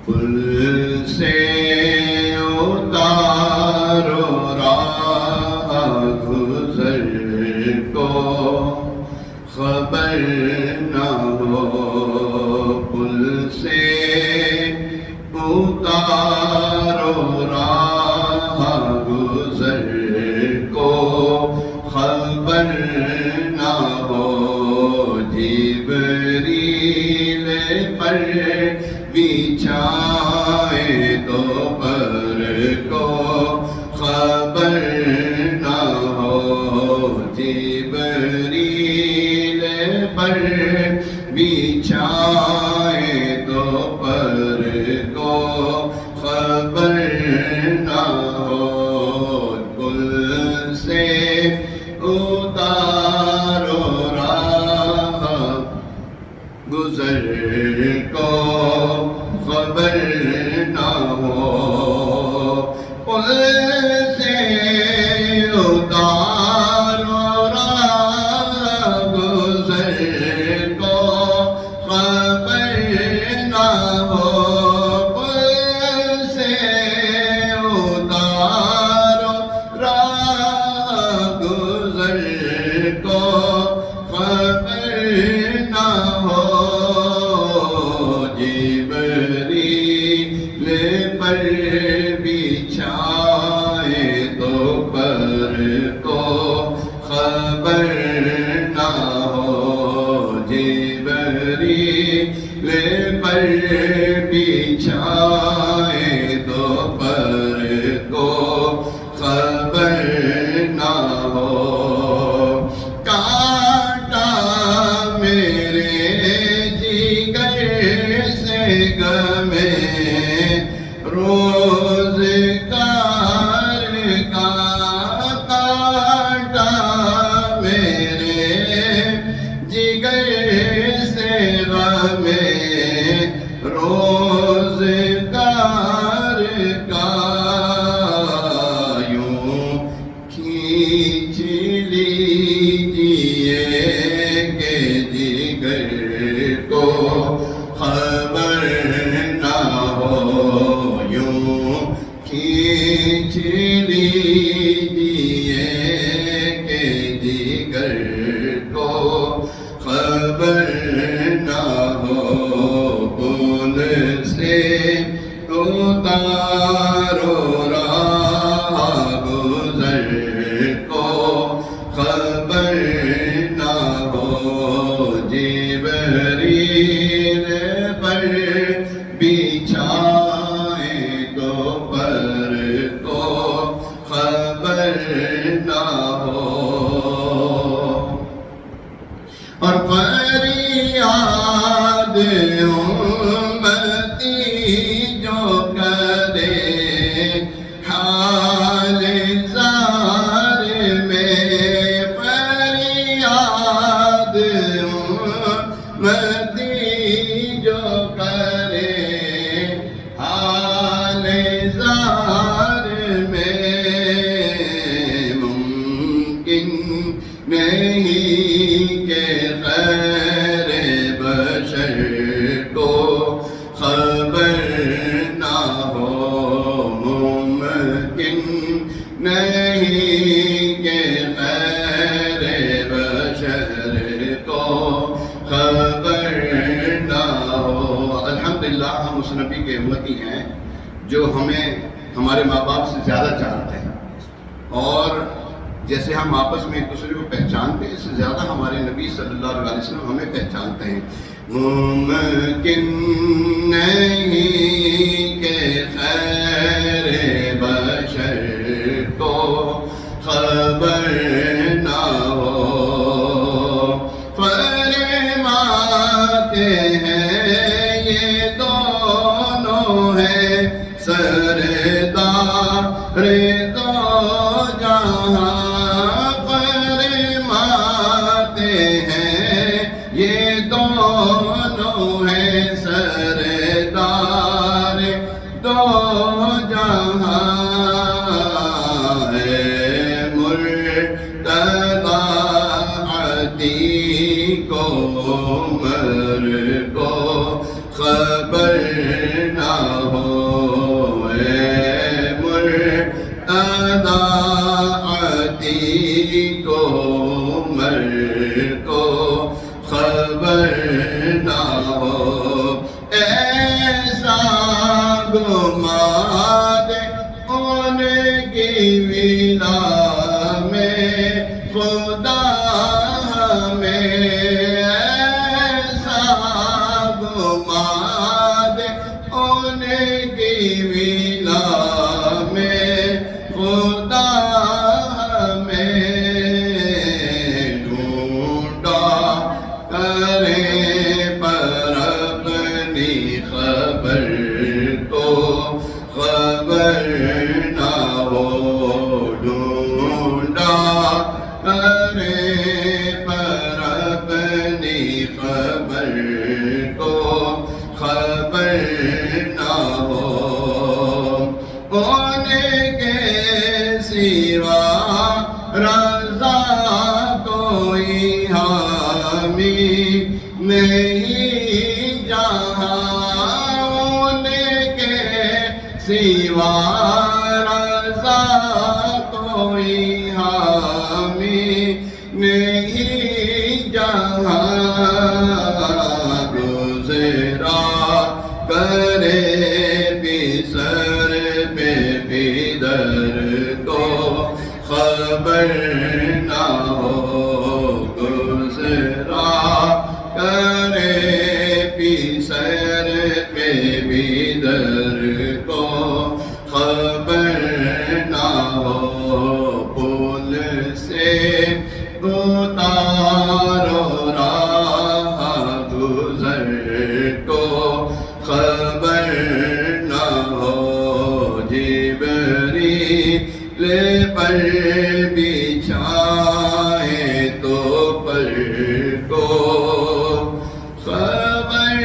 پل سے اتارو راہ گزر کو خبر نہ ہو، پل سے اتارو راہ گزر کو خبر نہ ہو، جبریل پر بچھائے تو پر کو خبر نہ ہو، جبریل پر بچھائے تو پر کو خبر نہ ہو، پل سے اتارو راہ گزر کو خبر نہ ہو، پل سے اتارو راہ گزر کو خبر نہ ہو، پل سے اتارو راہ گزر کو خبر نہ ہو، جبریل پر بچھائے تو پر کو خبر نہ ہو، جبریل پر بچھائے تو پر کو خبر نہ ہو، کانٹا میرے جگر سے غمِ روزگار کا، کانٹا میرے جگر سے غمِ روزگار کا، یوں کھینچ لیجیے کہ جگر کو خبر نہ ہو، یوں کھینچ لیجیے کہ جگر کو خبر نہ ہو، پل سے اتارو راہ گزر کو خبر نہ ہو، جبریل پر بچھائے تو پر کو خبر نہ ہو، اور فریاد امتی جو کرے حال زار میں، فریاد امتی جو کرے حال زار میں، ممکن نہیں کہ خیر بشر کو خبر نہ ہو، ممکن نہیں کہ خیر بشر کو خبر نہ ہو۔ الحمدللہ ہم اس نبی کے امتی ہیں جو ہمیں ہمارے ماں باپ سے زیادہ جانتے ہیں، اور جیسے ہم آپس میں ایک دوسرے کو پہچانتے ہیں، اس سے زیادہ ہمارے نبی صلی اللہ علیہ وسلم ہمیں پہچانتے ہیں۔ ممکن نہیں کہ خیر بشر کو خبر نہ ہو، فرماتے ہیں یہ دونوں ہیں سردار دو جہاں، فرماتے ہیں یہ دونوں ہیں سردار دو جہاں، ہے مرتضی عتیق عمر کو خبر نہ ایسا گما دے ان کی ولا میں خدا ہمیں، ایسا گما دے ان کی ولا میں خدا ہمیں، ڈھونڈا کرے پر اپنی خبر کو خبر نہ ہو، ڈھونڈا کرے پر اپنی خبر کو خبر نہ ہو، ان کے سوا رضا کوئی حامی نہیں جہاں، ان کے سوا رضا کوئی حامی نہیں جہاں، گزرا کرے بسر پہ بدر کو خبر نہ ہو، گزرا کرے بسر پہ بدر کو خبر نہ ہو، پل سے اتارو راہ گزر کو خبر نہ ہو، جبریل پر بچھائے تو پر کو خبر